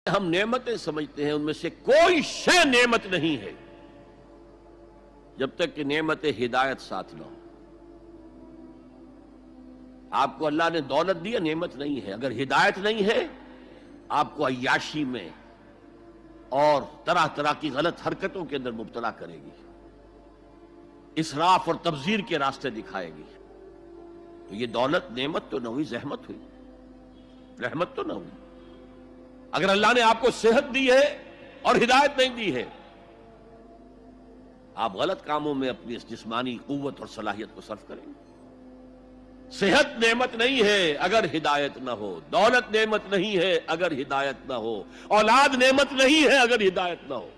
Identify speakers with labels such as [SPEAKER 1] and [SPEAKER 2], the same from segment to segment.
[SPEAKER 1] ہم نعمتیں سمجھتے ہیں ان میں سے کوئی شے نعمت نہیں ہے جب تک کہ نعمت ہدایت ساتھ نہ ہو۔ آپ کو اللہ نے دولت دی، نعمت نہیں ہے۔ اگر ہدایت نہیں ہے آپ کو عیاشی میں اور طرح طرح کی غلط حرکتوں کے اندر مبتلا کرے گی، اسراف اور تبذیر کے راستے دکھائے گی۔ تو یہ دولت نعمت تو نہ ہوئی، زحمت ہوئی، رحمت تو نہ ہوئی۔ اگر اللہ نے آپ کو صحت دی ہے اور ہدایت نہیں دی ہے، آپ غلط کاموں میں اپنی اس جسمانی قوت اور صلاحیت کو صرف کریں گے۔ صحت نعمت نہیں ہے اگر ہدایت نہ ہو، دولت نعمت نہیں ہے اگر ہدایت نہ ہو، اولاد نعمت نہیں ہے اگر ہدایت نہ ہو۔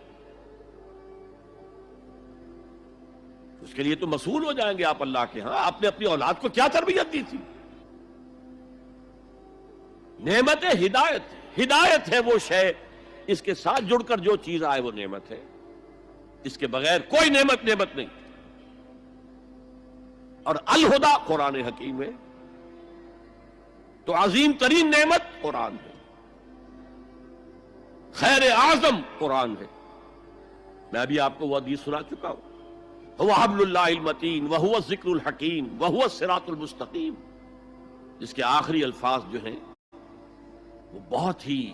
[SPEAKER 1] اس کے لیے تو مسئول ہو جائیں گے آپ اللہ کے ہاں۔ آپ نے اپنی اولاد کو کیا تربیت دی تھی؟ نعمت ہدایت، ہدایت ہے وہ شے، اس کے ساتھ جڑ کر جو چیز آئے وہ نعمت ہے، اس کے بغیر کوئی نعمت نہیں۔ اور الہدا قرآن حکیم ہے تو عظیم ترین نعمت قرآن ہے، خیر اعظم قرآن ہے۔ میں ابھی آپ کو وہ حدیث سنا چکا ہوں، هو حبل اللہ المتین وهو الذکر الحکیم وهو الصراط المستقیم، جس کے آخری الفاظ جو ہیں وہ بہت ہی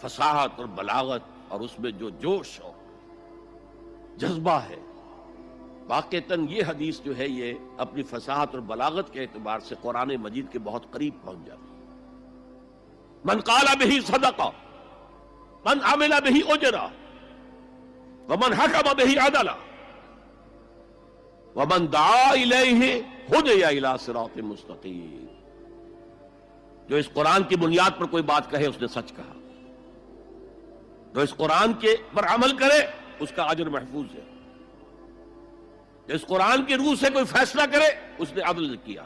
[SPEAKER 1] فصاحت اور بلاغت اور اس میں جو جوش اور جذبہ ہے۔ واقعتاً یہ حدیث جو ہے یہ اپنی فصاحت اور بلاغت کے اعتبار سے قرآن مجید کے بہت قریب پہنچ جاتی ہے۔ من قال به صدق، من عمل به اجر، ومن حکم به عدل، ومن دعا الیہ ہدی الی صراط مستقیم۔ جو اس قرآن کی بنیاد پر کوئی بات کہے اس نے سچ کہا، جو اس قرآن کے پر عمل کرے اس کا اجر محفوظ ہے، جو اس قرآن کی روح سے کوئی فیصلہ کرے اس نے عدل کیا،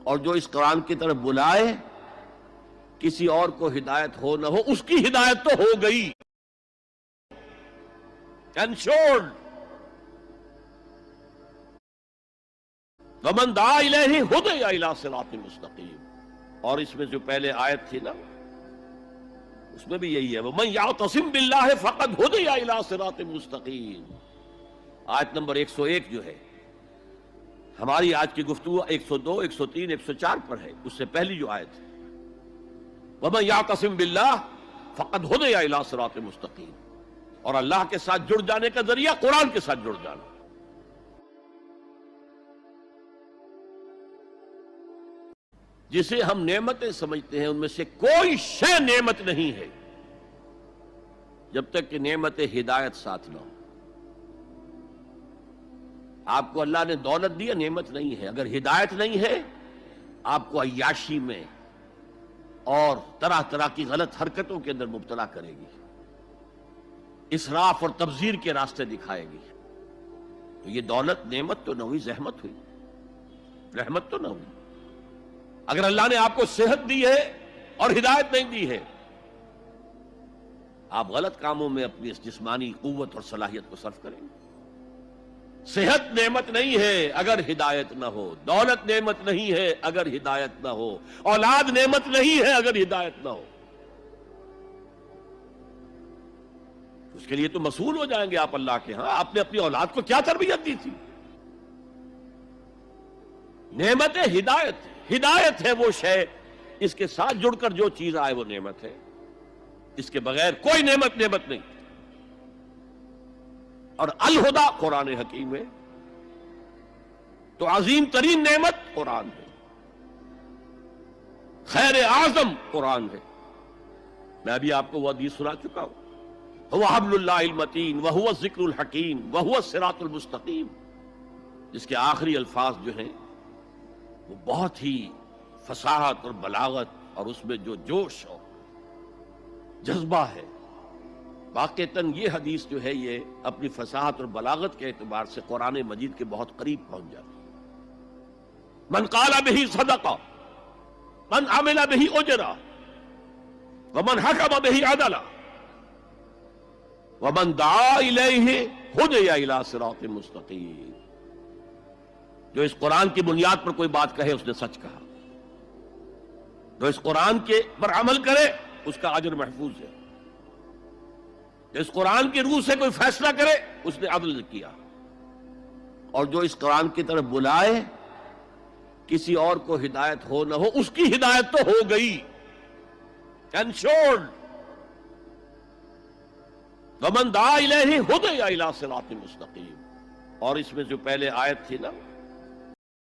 [SPEAKER 1] اور جو اس قرآن کی طرف بلائے کسی اور کو ہدایت ہو نہ ہو، اس کی ہدایت تو ہو گئی، انشورڈ۔ ومن دعا الیہ ہدی الی صراط مستقیم۔ اور اس میں جو پہلے آیت تھی نا اس میں بھی یہی ہے، وَمَن يَعْتَصِم بِاللَّهِ فَقَدْ هُدِيَ إِلَىٰ صِرَاطٍ مُسْتَقِيمٍ۔ آیت نمبر 101 جو ہے ہماری آج کی گفتگو 102، 103، 104 پر ہے، اس سے پہلی جو آیت ہے وَمَن يَعْتَصِم بِاللَّهِ فَقَدْ هُدِيَ إِلَىٰ صِرَاطٍ مُسْتَقِيمٍ۔ اور اللہ کے ساتھ جڑ جانے کا ذریعہ قرآن کے ساتھ جڑ جانا۔ جسے ہم نعمتیں سمجھتے ہیں ان میں سے کوئی شے نعمت نہیں ہے جب تک کہ نعمت ہدایت ساتھ نہ ہو۔ آپ کو اللہ نے دولت دی، نعمت نہیں ہے۔ اگر ہدایت نہیں ہے آپ کو عیاشی میں اور طرح طرح کی غلط حرکتوں کے اندر مبتلا کرے گی، اسراف اور تبذیر کے راستے دکھائے گی۔ تو یہ دولت نعمت تو نہ ہوئی، زحمت ہوئی، رحمت تو نہ ہوئی۔ اگر اللہ نے آپ کو صحت دی ہے اور ہدایت نہیں دی ہے، آپ غلط کاموں میں اپنی اس جسمانی قوت اور صلاحیت کو صرف کریں گے۔ صحت نعمت نہیں ہے اگر ہدایت نہ ہو، دولت نعمت نہیں ہے اگر ہدایت نہ ہو، اولاد نعمت نہیں ہے اگر ہدایت نہ ہو۔ اس کے لیے تو مسئول ہو جائیں گے آپ اللہ کے ہاں۔ آپ نے اپنی اولاد کو کیا تربیت دی تھی؟ نعمت ہدایت، ہدایت ہے وہ شے، اس کے ساتھ جڑ کر جو چیز آئے وہ نعمت ہے، اس کے بغیر کوئی نعمت نہیں۔ اور الہدا قرآن حکیم ہے تو عظیم ترین نعمت قرآن ہے، خیر اعظم قرآن ہے۔ میں ابھی آپ کو وہ حدیث سنا چکا ہوں، هو حبل اللہ المتین وهو الذکر الحکیم وهو الصراط المستقیم، جس کے آخری الفاظ جو ہیں وہ بہت ہی فصاحت اور بلاغت اور اس میں جو جوش اور جذبہ ہے۔ واقعتاً یہ حدیث جو ہے یہ اپنی فصاحت اور بلاغت کے اعتبار سے قرآن مجید کے بہت قریب پہنچ جاتی ہے۔ من قال به صدق، من عمل به اجر، ومن حکم به عدل، ومن دعا الیہ ہدی الی صراط مستقیم۔ جو اس قرآن کی بنیاد پر کوئی بات کہے اس نے سچ کہا، جو اس قرآن کے پر عمل کرے اس کا اجر محفوظ ہے. اس قرآن کی روح سے کوئی فیصلہ کرے اس نے عدل کیا، اور جو اس قرآن کی طرف بلائے کسی اور کو ہدایت ہو نہ ہو اس کی ہدایت تو ہو گئی، انشورڈ. وَمَن دَعَا إِلَيْهِ هُدِيَ إِلَىٰ صِرَاطٍ مُسْتَقِيمٍ. اور اس میں جو پہلے آیت تھی نا